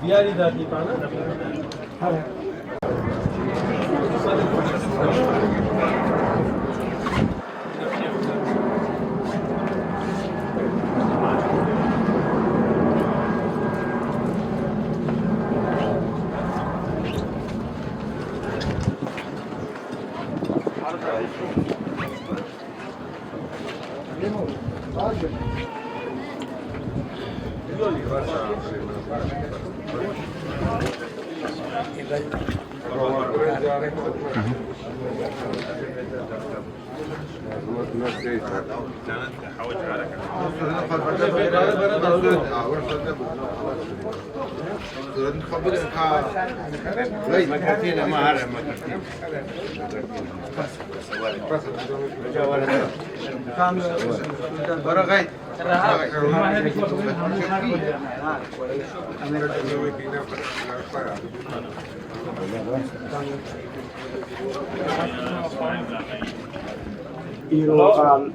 بیاری دادی پانا؟ يروقام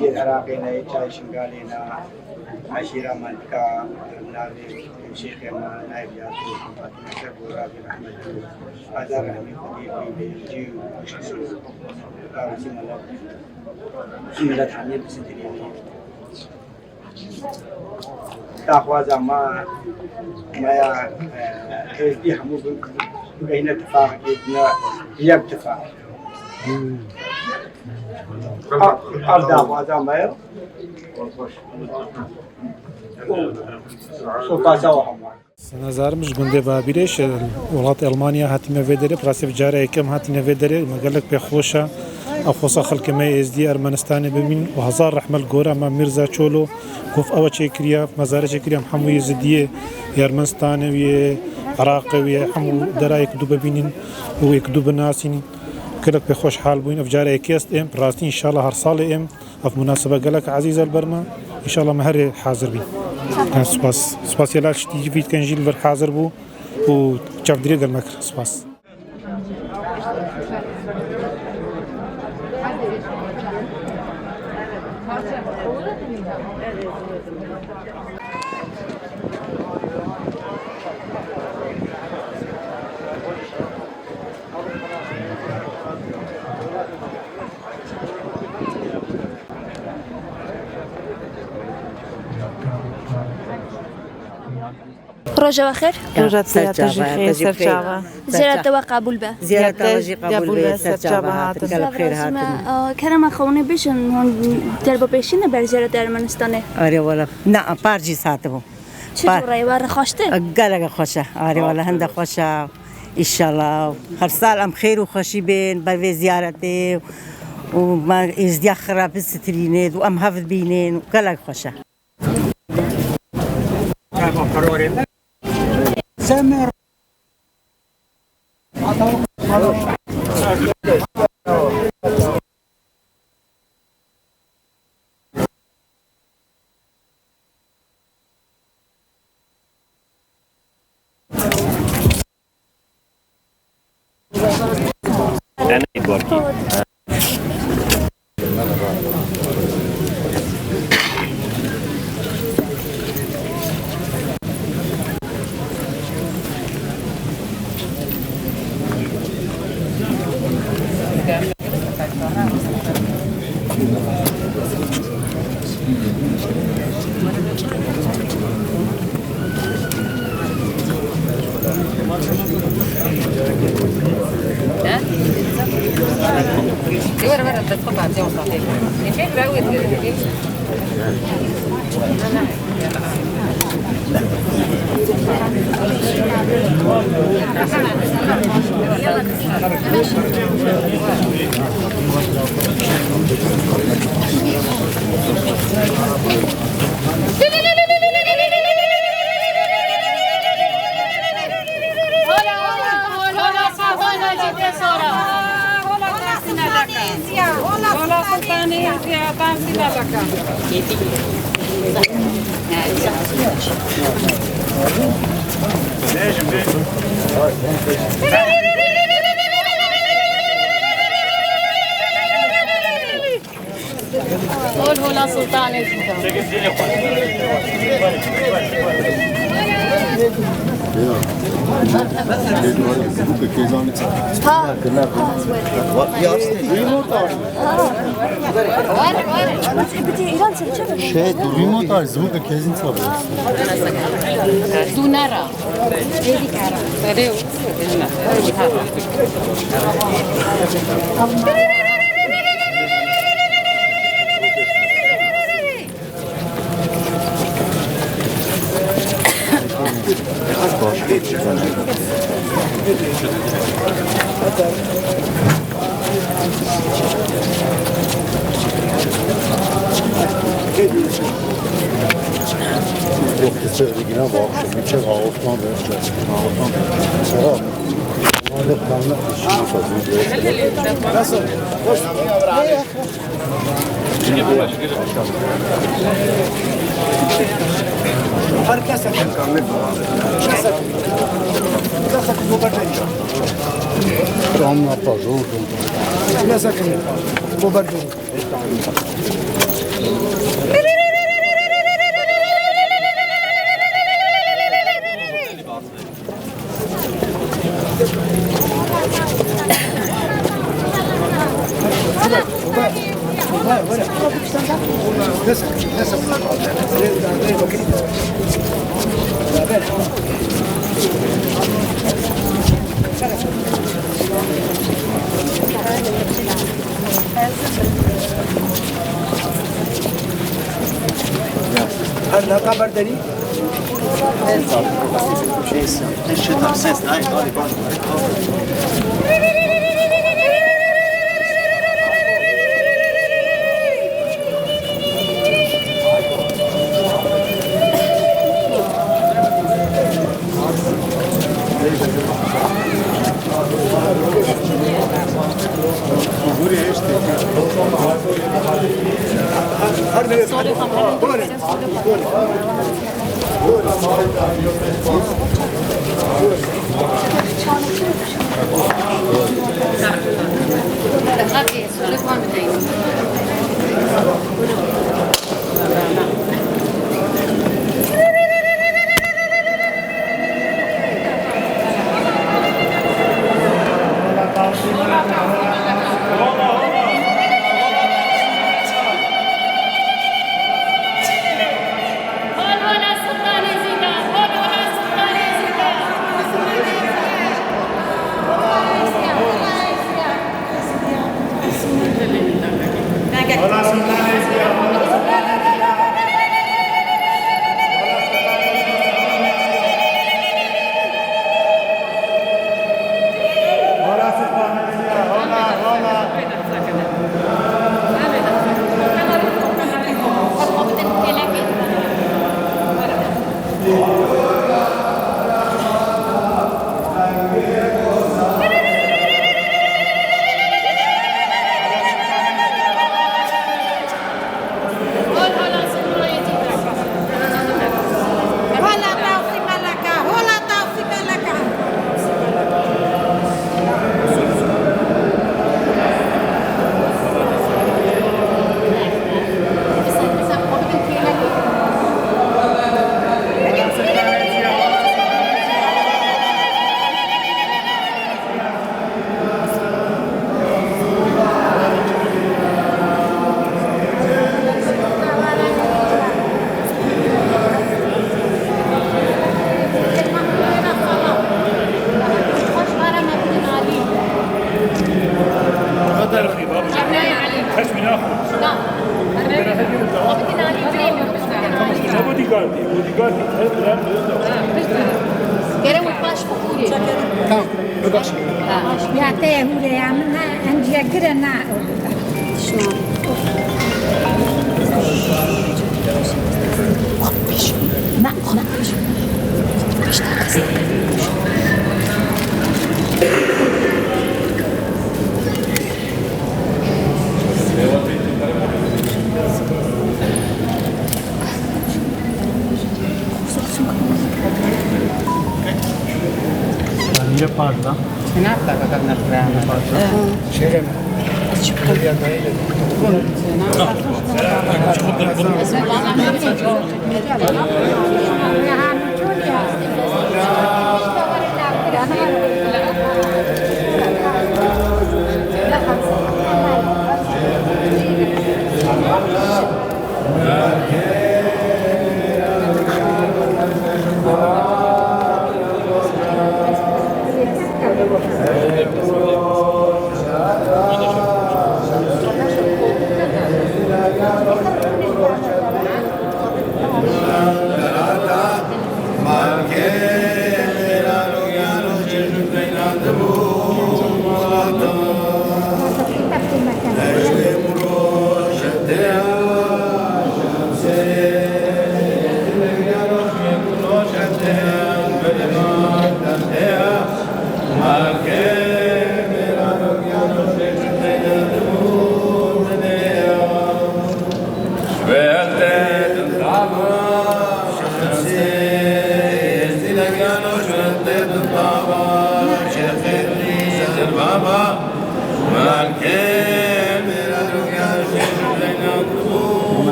العراقينا يتعايشون قالينا عشيرة مالكا نادي الشيخ نايف ياسوس فاطمة شابو رابي أحمد هذا رحمي قديم بيجي قالوا سيما حميد بسنتين تاخوازا ما يا يحمو بين اتفاق جدنا يبتفاق أبدأ هذا ما يو سنازارمش گنده بابیرش ولات ألمانيا هاتیمه وداره پراسف جاره کم هاتینه وداره مگلک به خوشه أخوصا خلق ما إزدي أرمنستان بمين وهزار رحمل جورا ما ميرزا تشولو كوف أول شيء كريا مزارع شيء كريا محمو يزديه أرمنستان ويا عراق ويا حمو درايك دوب بينين ويكدوب ناسين كلك بخوش حال بوين أفجار كيست إم براستين إن شاء الله هرصال إم أف مناسبة قالك عزيز البرما إن شاء الله مهر حاضر بي سباس يلاش تيجي فيت كان جيل حاضر بو وشاف دريق المكر سباس روجا بخير. روجا زيارة خير سرجابة. زيارة قبول به. زيارة قبول به سرجابة هاتن خير هاتن. كرم خونه بيشن هون درب بيشين بر زيارة أرمنستانه. آره والا نه پارجی ساتبو. چطور رای خوشته؟ گله خوشه. آره والا هنده خوشه. إنشالله هر سال هم خير وخوشي بين بر زيارته وما إزديا خراب السترينات وأم هفد بينين وكلا خوشه. سمر هولا سلطان Şey, duyma tarzı звука кезин çalıyor. Dunara. Yok kısa yine bak şimdi çek Osman verecek. Osman. Sonra hadi kanlı işini nasıl? Hoş. Herkese kanlı. Nasıl bu kadar? Tam yapar zor. Nasıl bu kadar? هل خبر داری؟ Hola, Sultana. يعطيه ولا عملنا عندي قرنا ये पार्ट ना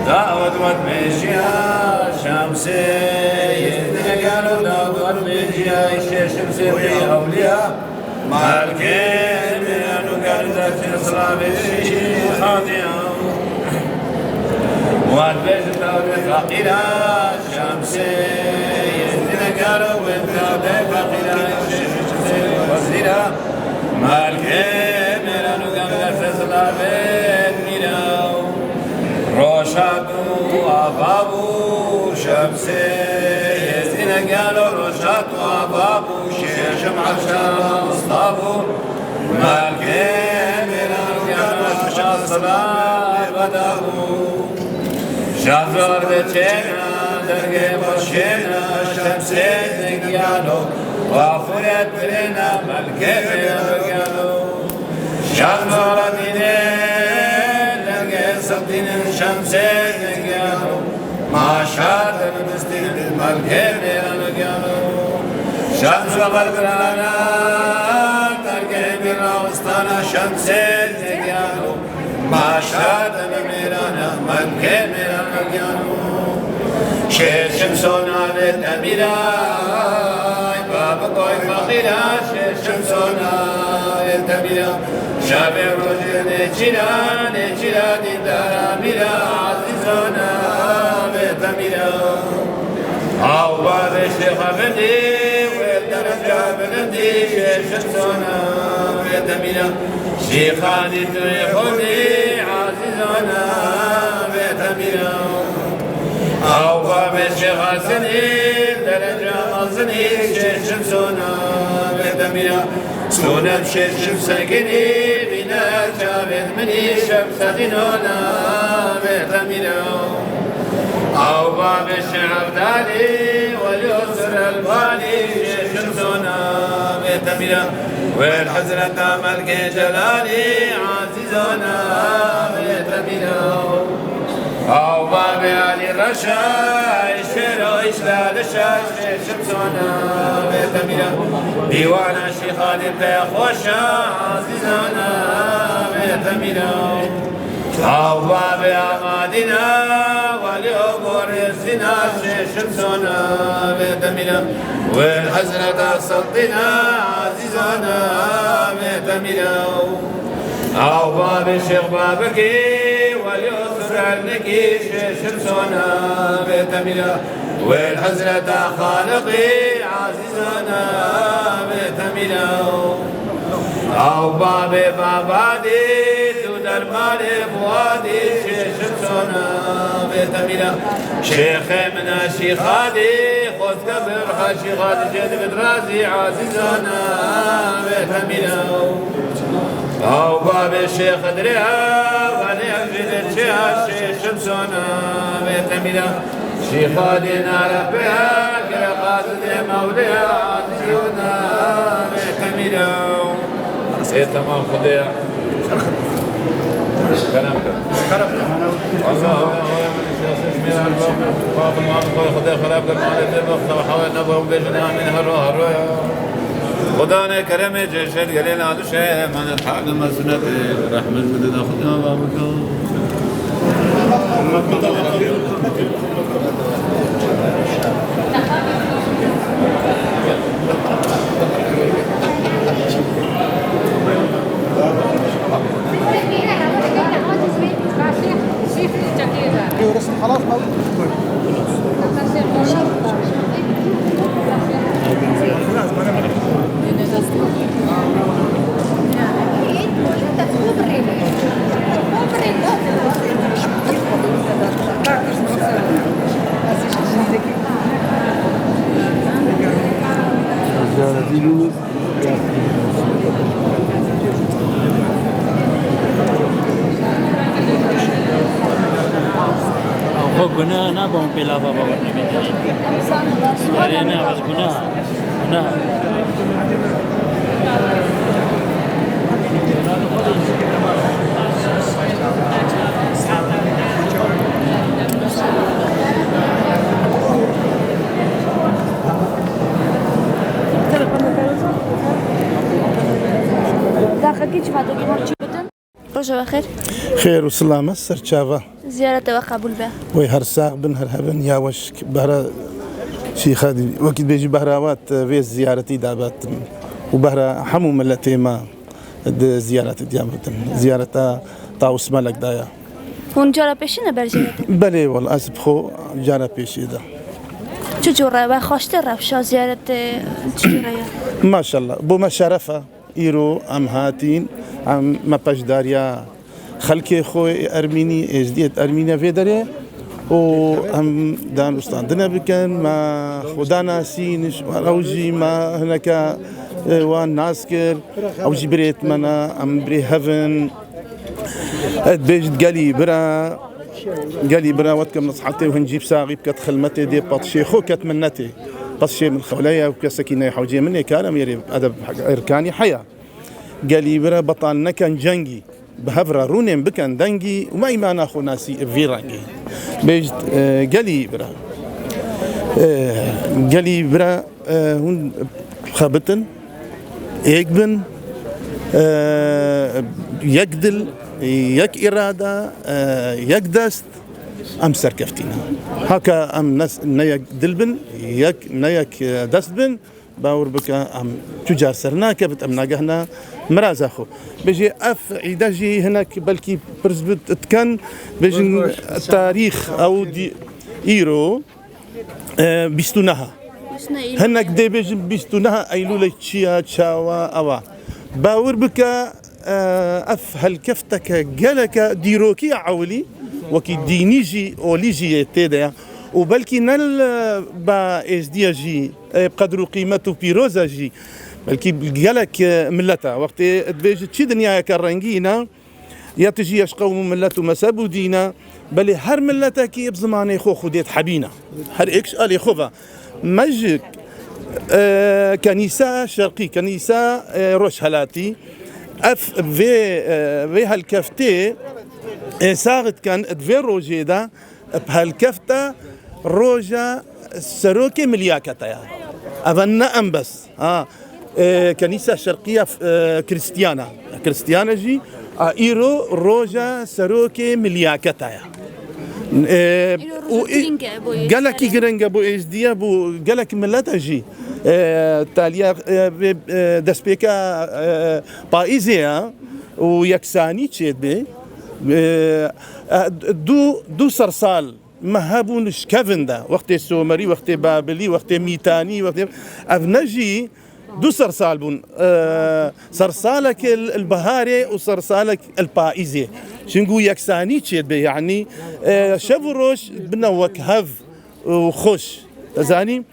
دعوت مشيها شمسي يدني قالوا وان بيجيا الشيشم سيري أولياء مالكين من قردة إصراب الشيخ خاضيا وان بيجتا بفقيرا شمسي يهدنا قالوا وانت بفقيرا الشيشم سيري وزيرا مالكين من قردة إصراب الشيخ روشاتو أبابو شمسي يزين قالوا روشاتو أبابو شيشم عشا مصطابو مالكين من قالوا شمس صلاة بدابو شافر بتشينا درقي بشينا شمسي قالوا وافرت بلنا مالكين من قالوا شافر دينين صدين الشمس نقالوا ما شاد المستين الملكين نقالوا شمس غربنا ترقي بالأوسطنا شمس نقالوا ما شاد الميرانا ملكين نقالوا شير شمسونا للأميرا باب قوي فقيرا شير شمسونا للأميرا شابه رجل نجرا ديدارا ميرا عزيزونا بيتميرا أو باب الشيخ بندي والدرجة بندي شمسونا بيتميرا شيخاني تريخوني عزيزونا بيتميرا أو باب الشيخ سنين درجة مصني شمسونا بيتميرا سونا بشيشم ساكني بنا جابت مني شمس غنونا بيتمينا أو باب الشعب دالي واليسر البالي شمسونا بيتمينا والحزرة ملك جلالي عزيزونا بيتمينا أو باب علي الرشا الشير وإشلال الشاش شمسونا بيتمينا ديوانا شيخان بيخوشا عزيزانا بيتمينا أو باب أغادنا واليوبور الزنا شمسونا بيتمينا والحزرة سلطنا عزيزانا بيتمينا أو باب الشيخ بابكي واليسر عنكي شمسونا بيتمينا والحزرة خالقي عزيزنا بيتمينا أو بابي بابادي تودر مالي بوادي شمسونا بيتمينا شيخ من شيخادي خذ كبر شيخادي جد بدرازي عزيزنا بيتمينا أو باب الشيخ دريها غني في الشيخ شمسونا بيتمينا شيخادنا ربها كرقات ذي موليها عزيزنا بيتمينا سيد تمام خديع كلامك الله باب المعطف خديع خلاب المعطف المخطى وحاول نبه بجنها منها الروح خدانا كرمي جيشت قليل عدو شيء من الحق مسنة رحمة مدد خدنا بابك خلاص گناه نبام بلا بابا ولی نه بس گناه روجا بخير خير وسلامة سرچاوة زيارة وقبول به وي هر ساق بن هر هبن ياوش برا شي خادم وقت بيجي بهراوات في زيارتي دابت وبهرا حمو ملتي ما زيارة ديابت زيارة طاوس ملك دايا هون جارا پیشینه بر زیارته بله والله أسبخو جارة بيشي دا چجوره و خواسته رفشا زیارت چجوره ما شاء الله بو ما شرفة إيرو أم هاتين أم ما بجداريا خلكي خوي أرميني إزديت أرمينيا في داري و هم دان استاندنا بكن ما خدانا سينش أوجي ما هناك وان ناسكر أوجي بريت منا أم بري هفن بيجد قالي برا واتكم نصحتي وهنجيب ساغي بكت خلمتي دي بطشي خو كت منتي بطشي من خوليا وكسكينة حوجي مني كلام يري أدب إركاني حياة قالي برا بطلنا كان جنجي بهفرا رونين بكن دنجي وما يمان أخو ناسي فيرانجي بيجد قالي برا هون خابتن يكبن يقدل يك إرادة يك دست أم سركفتينا هكا أم نس نيك دلبن يك نيك دستبن باور بك أم تجار سرناك بت أم ناجهنا مرازخو بيجي أف عيداجي هناك بلكي برزبت تكن بيجي التاريخ أو دي إيرو بيستونها هناك دي بيجي بيستونها أيلولة تشيا تشاوا أوا باور بك أف هالكفتك جلك ديروكي عولي وكي دينيجي أوليجي تيدا وبلكي نل با إس دي جي بقدر قيمته بيروزا جي بلكي جلك ملتا وقت تبيج تشي دنيا كرنجينا يا تجي يشقوا ملته مسابو دينا بل هر ملتا كي بزمان خو خديت حبينا هر إكش قال خوفا مجك كنيسة شرقي كنيسة روش هلاتي اف في هالكفتة صارت كان في روجي دا بهالكفتة روجا سروكي ملياكتها أفنا أم بس كنيسة شرقية كريستيانة جي إيرو روجا سروكي ملياكتها قالك جرنجا بو إيش ديا بو قالك ملتا جي تاليا دسبيكا بايزيا ويكساني تشيد بي دو سرسال مهابون شكافندا وقت السومري وقت بابلي وقت ميتاني وقت افنجي دو سرسال بون سرسالك البهاري وسرسالك البائزي شنقو يكساني تشيد بي يعني شفروش بنوك هف وخش زاني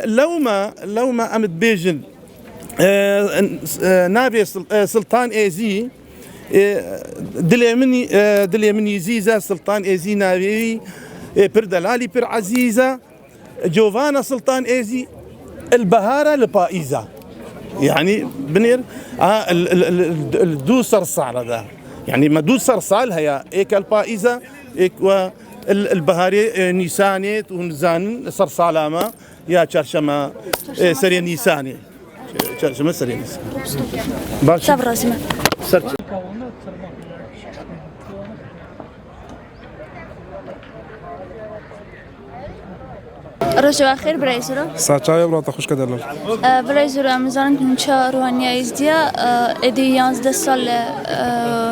لو ما أمد بيجن نابي سلطان إيزي دلي مني زيزا سلطان إيزي نابي بردلالي بر عزيزة جوفانا سلطان إيزي البهارة لبائزة يعني بنير الدو سرصال ذا يعني ما دو سرصال هي إيك البائزة إيك البهاري نيسانيت ونزان سرصالامة يا شرشمة سري نيساني شرشمة سري نيساني صبر راسمة رجع آخر برای زورا. ساچای برات خوش کدالر. برای زورا میزنم که چه روحانیه ازدیا ادی 11 سال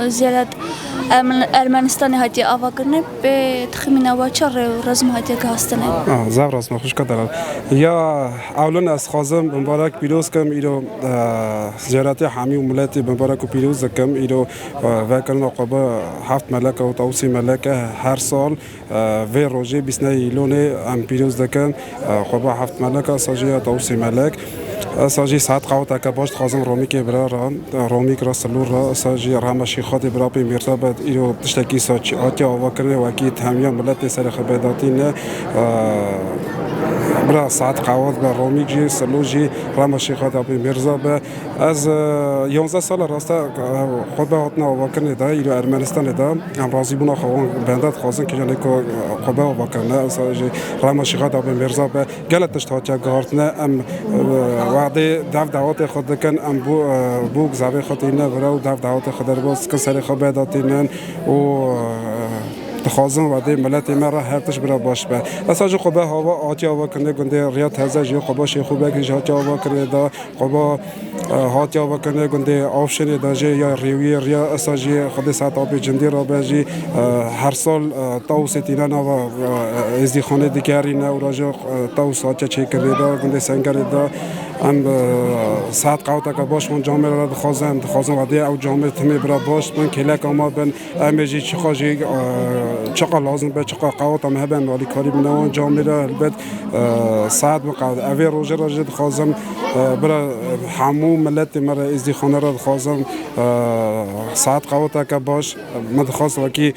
زیاد ارمنستان هاتی آوا کرده به تخمین واچر رزم هاتی که هستند. زاو رزم خوش کدالر. یا اولن از خازم مبارک پیروز کم ایرو زیارت حامی و ملتی مبارک و پیروز کم ایرو وکرن عقبه 7 ملک و توصی ملک هر سال و روزی 29 لونه ام پیروز دکن عقبه 7 ملک ساجی توصی ملک ساجی ساعت قوت که باش خازم رومی که برا رومی کرا سلور را ساجی رامشی خاطی برا پی مرتبط ایرو تشتکی ساچ آتی آوا کرده و کی تهمیه ملت سر خبرداتی نه برا ساعت قوت برا رومی جی سلوجی رامشی خاطی پی مرزا به از 11 سال راستا خود به هاتنا آوا کرده دا ایرو ارمنستان دا هم رازی بنا خوان بندات خازن که جانی که خود به آوا کرده ساجی رامشی خاطی پی مرزا به گلتش تاچه گارتنه ام وعده دعوت خود کن ام بو زاویه خاطی نه برا و دعوت خود باز کسری خبرداتینن و دخوازم وده ملت مرا هرتش برا باش به اساج قبا هوا آتی هوا کنه گنده ریات هزا جی قبا شیخو بگیج هاتی هوا کنه دا قبا هاتی هوا کنه گنده آفشن دا جی یا ریوی ریا اساجی خود ساعت آب جندی را بجی هر سال تاو ستینا و ازدی خانه دیگری نه و راجع تاو ساعت چه کرده دا گنده سنگر دا ام ساعت قوتا که باش من جامعه را دخوازم وده او جامعه تمی برا باش من کلک آما بن امیجی چخاجی چقا لازم به چقا قوتا مهبن ولی کاری بنوان جامعه را البته ساعت بقعد اوی روزه دخوازم برا همو ملت مرا ازدی خانه را دخوازم ساعت قوتا که باش من دخواست وکی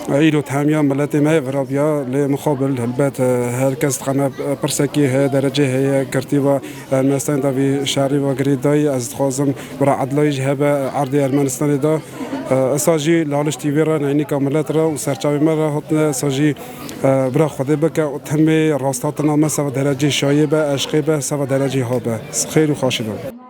ایرو تامیا ملت ما ورابیا لمقابل البات هركز قنا برسكي ها درجه هي كرتيبا المستند في شهري وغريداي از خازم برا عدلای جهه عرض ارمنستان دا اساجي لالش تيفيرا نيني كاملات را وسرچاوي مرا هتن ساجي برا خود بك تم راستاتنا ما سوا درجه شایبه عشقه سوا درجه ها به خیر و خاشدون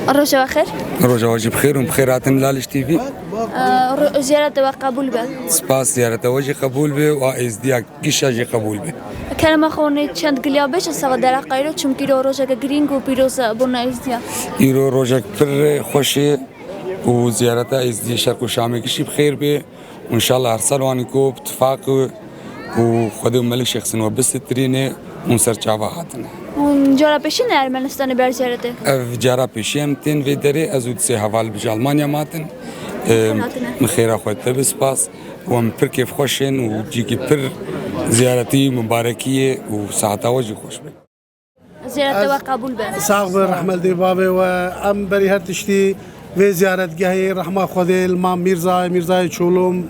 الرجاء خير الرجاء واجب خير وبخيرات لالش تي في زيارة وقبول به سپاس زيارة واجب قبول به و ازدياك كيشاجي قبول به كلمة خوني چند گلیابش سوا در قایرو چونکی رو روزه گرینگ و پیروز بنا ازدیا ایرو روزه پر خوشی و زيارة ازدي شرق و شام کشی بخیر به وان شاء الله هر سال وانكو باتفاق و خود ملك شخص و بس ترينه اون سر چاوا هاتنه جارا پیشین ارمنستان بر زیارته جارا پیشیم تن و داره از اود سه حوال بج آلمانیا ماتن مخیره خود تبس پاس و ام پر کیف خوشن و جی کی پر زیارتی مبارکیه و ساعتا وجه خوش به زیارت و قبول به ساق رحمه دی بابه و ام بری هر تشتی و زیارت گاهی رحمه خود الامام میرزا چولم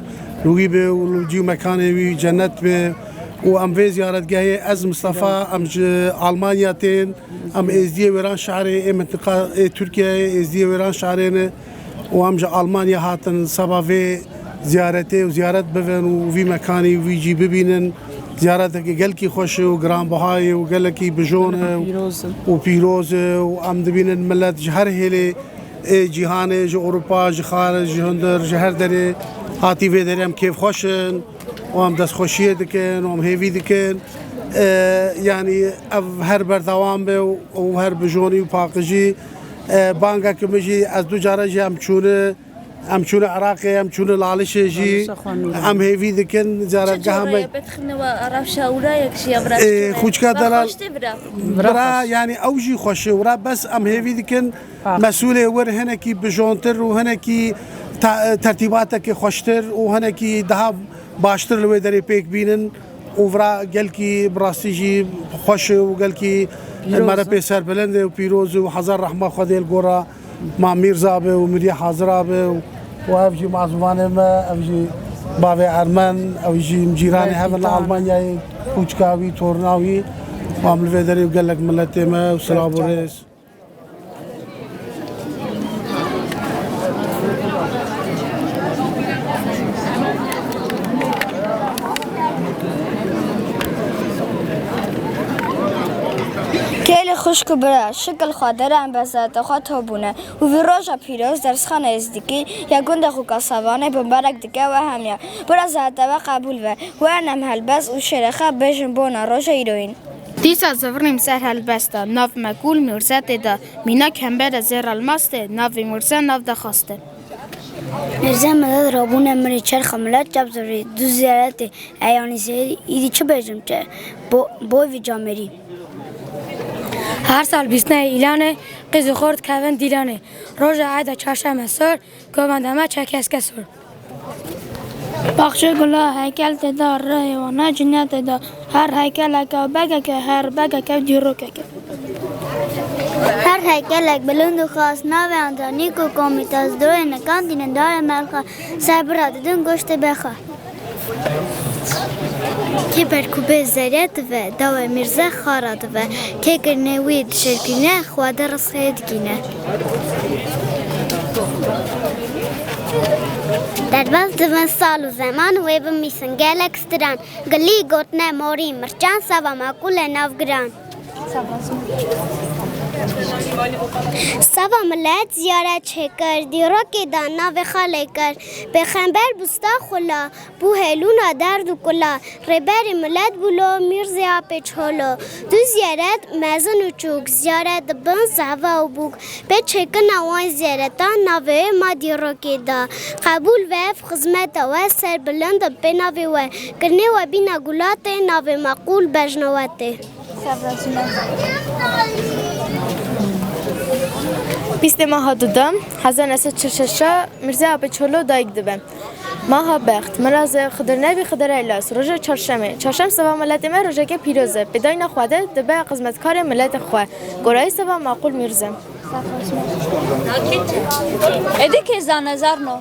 روی به و جی مکان وی جنت به و ام في زيارة جاية از مصطفى ام ألمانيا تين ام ازدي ويران شعري منطقة تركيا ازدي ويران شعرين و ام ألمانيا هاتن سبا في زيارتي وزيارت بفن وفي مكاني ويجي ببينن زيارتك قلكي خوش وقران بهاي وقلكي بجون وبيروز وام دبينن ملت جهر هيلي جهاني جو أوروبا جخارج جهندر جهر دري هاتي في دري ام كيف خوشن وام دست خوشیه دکن وام هیوی دکن یعنی هر بردوام به و هر بجونی و پاکجی بانگا که میجی از دو جاره جی ام چونه عراقی ام چونه لالشه جی ام هیوی دکن زیارتگاه هم بتخنه و عرب شاورا یکشی ابراج خوشکا دلال برا یعنی اوجی خوشه ورا بس ام هیوی دکن مسئول ور هنکی بجونتر و هنکی ترتیباتك خوشتر و هنکی ده باشتر لوي دري بيك بينن وفرا قالكي براستيجي خوش وقالكي المرة بيسر بلند وبيروز وحزر رحمة خدي القرى مع ميرزابه ومريا حاضرابه وافجي مع زمانه ما افجي بابي ارمن او يجي مجيراني هبن المانيا كوچكاوي تورناوي وعمل في دري وقال لك ملتي ما وسلام وريس کل خشک برای شکل خادرم بذات خاط بونه و ویراج پیروز در خانه ازدیکی یا گنده خوک سوانه بمبارک دیگه و همیا برای زاده و قبول و انم هلبس و شرخه بجن بونا روش ایروین دیسا زورنیم سر هلبستا ناف مکول مرزت دا مینا کمبر زیر الماسته ناف مرزه ناف دا خواسته مرزا مدد رابون مری چرخ ملت جب زوری دو زیارت ایانی سری ایدی چه بجم چه بوی وی جامری هر سال 20 ایلانه قیز خورد کون دیلانه روز عید چهارشنبه سر گوندمه چکس کسر باخشه گلا هیکل تدار رایوانه جنت تدار هر هیکل که بگه که هر بگه که دیرو که هر هیکل بلند و خاص ناوی انتانی که کمیت از دروی نکان دیندار ملخه سبرات دن گوشت بخواه که برکوبه زریت و دو میرزه خارد و که گرنوید شرکینه خواده رسخید گینه در بعض دوان سال و زمان ویب میسن گلکستران گلی گوتنه موری مرچان سوا ماکول نافگران سوا ملت زیارت چکر دیرو که دانا و خاله کر پیغمبر بستا خلا بو هلونا درد و کلا ربر ملت بولو میرزیا پیچولو دو زیارت مزن و چوک زیارت بن زوا و بوک به چکن اوان زیارتان ناوه ما دیرو که دا قبول وف خدمت و سر بلند به ناوه و کرنه و بینا گلات ناوه مقول بجنواته 20 ماه دودم 1946 میرزا پیچولو دایک دبم ماها بخت مراز خضر نبی خضر ایلاس روز چهارشنبه سوا ملت ما روزه که پیروزه بدای نخواده دبه خدمتکار ملت خواه گرای سوا معقول میرزم ادی که زنظر نو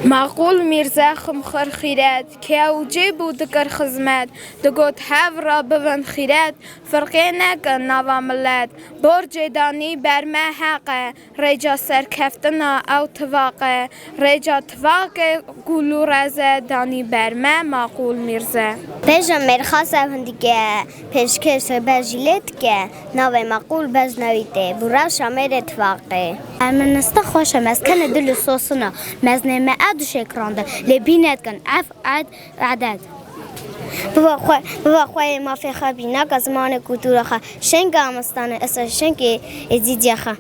معقول میرزا خمخر خیرت که اوجه بود کر خدمت دگوت هف را بون خیرت فرقی نکن نوا ملت برج دانی بر ما حقه ریجا سرکفتنا او تواقه ریجا تواقه گلو رزه دانی بر ما معقول میرزا پیشم مرخواست هندیگه پیشکش بجیلت که نوا معقول بجنویده برا شامر اتفاقه ارمنستا خوشم از کنه دل سوسنا مزنه ما عدو شکرانده لبینت کن عدد بابا خواه ما فی خبینا که زمان کتور خواه شنگ آمستانه اصلا شنگ ازیدی خواه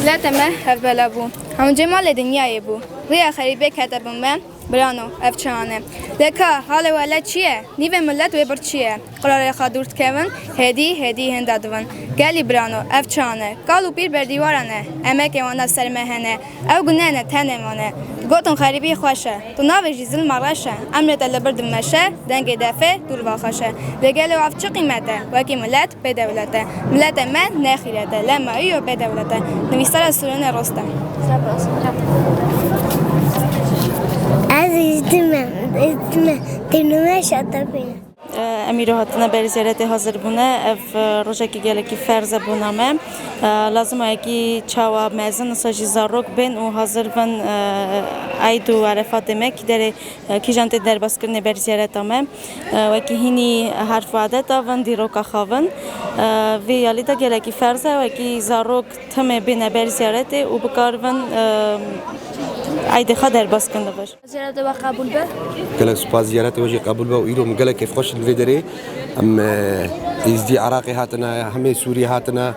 ملت ما هفبلا بو همون جمال دنیای بو روی خریبه کتبم من برانو افچانه لکه حال ولد چیه؟ نیو ملت ویبر چیه؟ قرار خادورت کون هدی هندادون گلی برانو افچانه قالو پیر بر دیوارانه امک وانا سر مهنه او گنانه تنمانه گوتون خریبی خوشه تو ناوی جیزل مرشه امرت لبرد مشه دنگ دفه دور واخشه لگلو اف چه قیمته وکی ملت به دولته ملت من نخیرته لما ایو به دولته نویسر سرون رستم اسمه تنومه شده بینه امیرو هاتنا بر زیارت حاضر بونه اف روزه که گله کی فرض بونامه لازمه کی چاوا مزن ساجی زاروک بین و حاضر بن ایدو عرفات دمک در کی جنت در باز کرنه بر زیارت امه و کی هنی حرف عادت آون دیروکا خاون و یالیدا گله کی فرض و کی زاروک تم بین بر زیارت و بکارون عيد خدر بس كنا باش زيارة قبول به كلا سباز زيارات وجه قبول به ويلو مقالة كيف خوش الفيدري أم يزدي عراقي هاتنا هم سوري هاتنا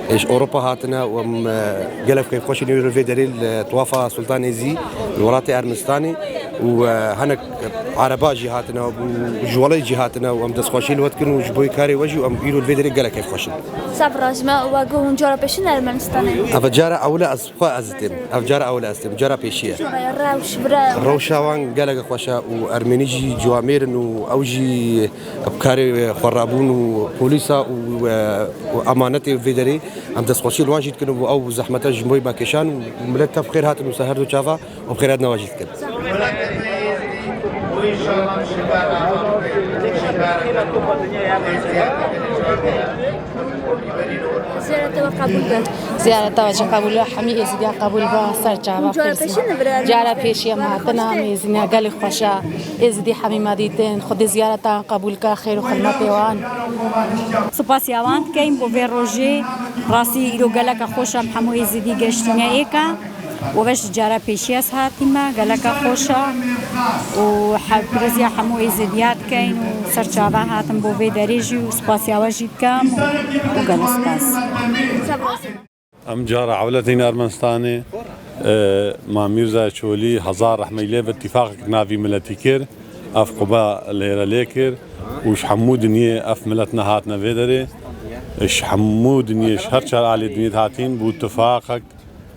إيش أوروبا هاتنا وأم قالة كيف خوش اليورو الفيدري توافى سلطان إزي الولاية أرمنستاني وهنا عربا جهاتنا وجوالي جهاتنا وأم دسخوشين وتكن وجبوي كاري وجه وأم يلو الفيدري قالة كيف خوش صبر اسمه وجوهن جرا بيشين أرمنستاني أفجارة أولى أسقى أزتم أفجارة أولى أزتم جرا بيشية روشاوان قالة خوشة وأرمنيجي جواميرن وأوجي أبكاري خرابون وبوليسا وأمانتي الفيدري أم دسخوشين واجد كانوا أو زحمة جموي باكشان وملت بخير هاتن وسهر شافا وبخير هاتنا واجد كان زيارة وجه قبول حمي إزديا قبول با سر جواب جارا پیشی ماتنا میزنیا گلی خوشا إزدي حمي مادیتن خود زیارتا قبول کا خیر و خدمت وان سپاسیوان کیم بو روزی راسی ایرو گلک خوشا همو إزدي گشتنیا ایکا و بش جارا پیشی از هاتیما گلک خوشا و حبرزیا همو إزديات کین و سر جواب هاتم بو دریجی و سپاسیواجی کم و گل سپاس ام جارة عولتين ارمنستاني ما ميرزا چولی هزار رحمه باتفاق نافي ملتي كير اف قبا ليرا ليكر وش حمود نيه اف ملتنا هاتنا فيدري اش حمود نيه هر شهر على دنيا هاتين باتفاقك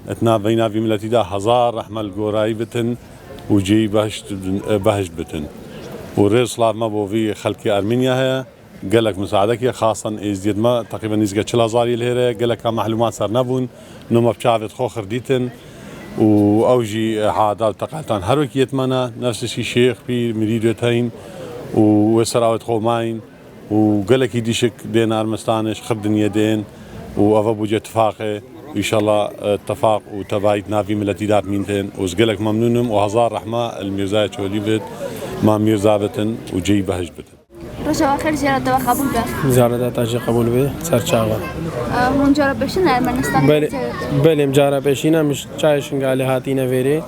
اتنا بينا في ملتي دا هزار رحمه القوراي بتن وجي بهج بتن وريس ما بو في خلق ارمينيا هي قالك مساعدك خاصة ازديد ما تقريبا نزقة 4000 ليرة قالك معلومات صار نبون نوما بشافت خوخر ديتن واوجي عادات تقالتان هروك يتمنى نفس الشيء شيخ في مريدتين وسراوت خوماين وقالك يديشك دين ارمستانش خردن يدين وافا بوجه اتفاقه ان شاء الله اتفاق وتبايت نافي ملتي دات مينتين وزقلك ممنونم وهزار رحمه الميرزا تشولي بيت ما ميرزا بتن وجي بهج بتن رجع آخر زيارة قبول به زيارة تاجي قبول به سرچاوا هون جارة بشين أرمنستان بله جارة بشينا مش چایشن قال هاتينا فيري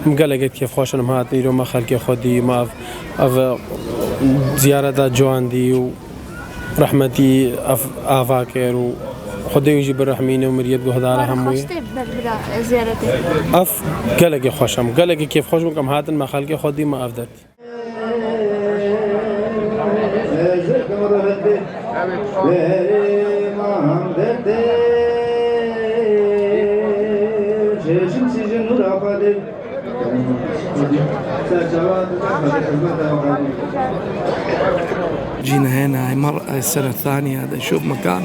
مقلقت كيف خوشنم هاتني رو ما خلق خودي ما اف زيارة جوان دي ورحمتي اف افاكر و خدي يجي بالرحمين ومريد بهدارة هموي زيارتي اف قلقي خوشم قلقي كيف خوشم كم هاتن ما خلق خودي ما افدت جينا هنا السنة الثانية هذا نشوف مكان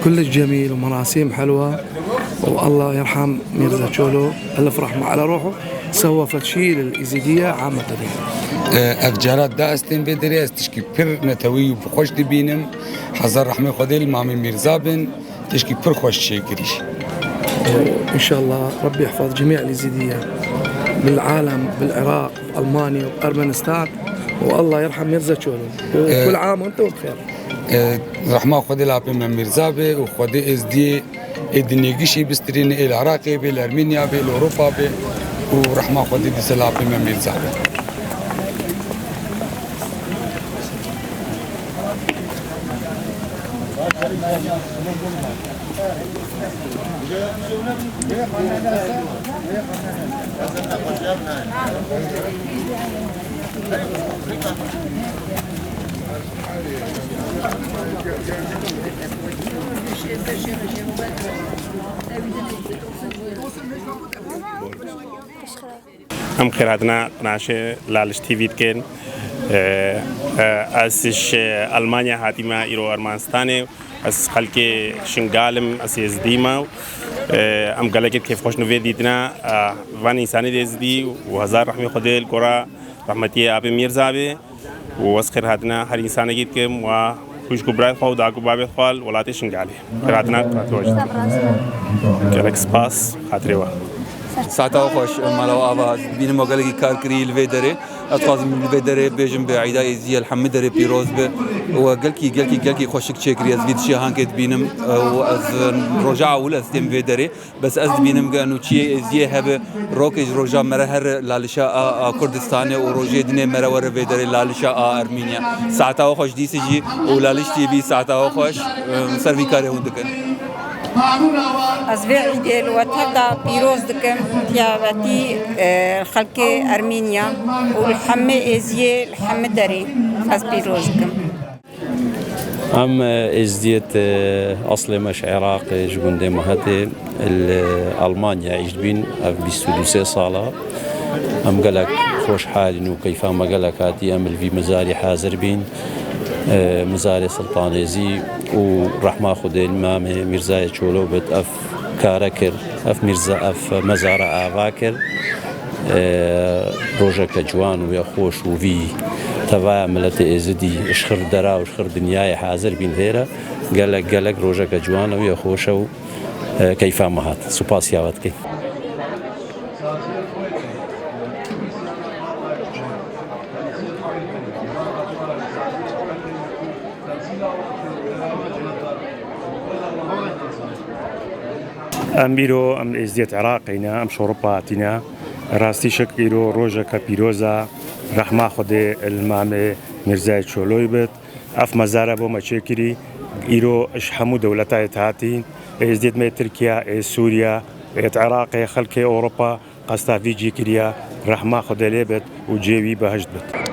كلش جميل ومراسيم حلوة والله يرحم ميرزا تشولو ألف رحمة على روحه سوى فتشي للإيزيدية عامة أفجارات داستين بدري استشكي بير نتوي وبخوش دبينم حزر رحمة خديل مامي ميرزا بن تشكي بير خوش شيء قريش إن شاء الله ربي يحفظ جميع الإيزيدية بالعالم بالعراق ألمانيا وأرمنستان والله يرحم ميرزا تشولو كل عام وأنتم بخير رحمة خديل أبي من ميرزا بي وخدي إزدي الدنيجيشي بسترين العراقي بالأرمينيا بالأوروبا بي ورحمة خدي دي سلابي من ميرزا بي هم خيراتنا ناشي لالش تي في كين اسش المانيا هاتيما ايرو ارمانستاني اس خلكي شنغالم اس يزديما ام قالك كيف خوش نوفي ديتنا واني انساني ديزدي وهزار رحمه خديل كورا رحمتي ابي ميرزا بي واسخر هاتنا هر انسان جيت كم و خوش كبرات خو داكو باب خال ولاتي شنغالي خيراتنا كاتوج قالك سباس خاطريوا ساعتها خوش مالو آواز بين مقالة كاركري الفيدري أتخاذ الفيدري بيجم بعيدا إزي الحمد دري بيروز به وقالكي خوشك تشكري أزيد شيء هانكت بينم وأز رجع ولا أستم فيدري بس أز بينم قانو شيء إزي هب روكج رجع مرهر لالشاء كردستان وروجي دنيا مرور فيدري لالشاء أرمينيا ساعتها خوش دي سجي ولالش تي بي ساعتها خوش سرفي كاري هندكن از وی الوطن پیروز دکم تیابتی خلق أرمينيا والحمة إزيه الحمة دري از پیروز دکم. أم إزديت أصل مش عراق جبندي مهدي ألمانيا عجبين بستودوسي صالة أم قالك خوش حالي وكيف ما قالك هاتي أمل في مزاري حاضر بين مزاري سلطانيزي ورحمة خدي المام ميرزا تشولو بت أف كاركر أف ميرزا أف مزارة آفاكر روجك جوان ويا خوش وفي تبع ملت إزدي إشخر درا وإشخر دنياي حاضر بين ذيرا قالك روجك جوان ويا خوش كيف ما هات سوباسياوات كي ام بیرو ام ازدیت عراقینا ام شوروبا تینا راستی شک ایرو روزا کپیروزا رحمه خود المام مرزا چولوی بد اف مزاره بو مچکری إيرو إش حمو دولتاي تهاتين إزديد ما تركيا سوريا العراق خلق أوروبا قصتا فيجي كريا رحمة خدليبت وجيوي بهجت بت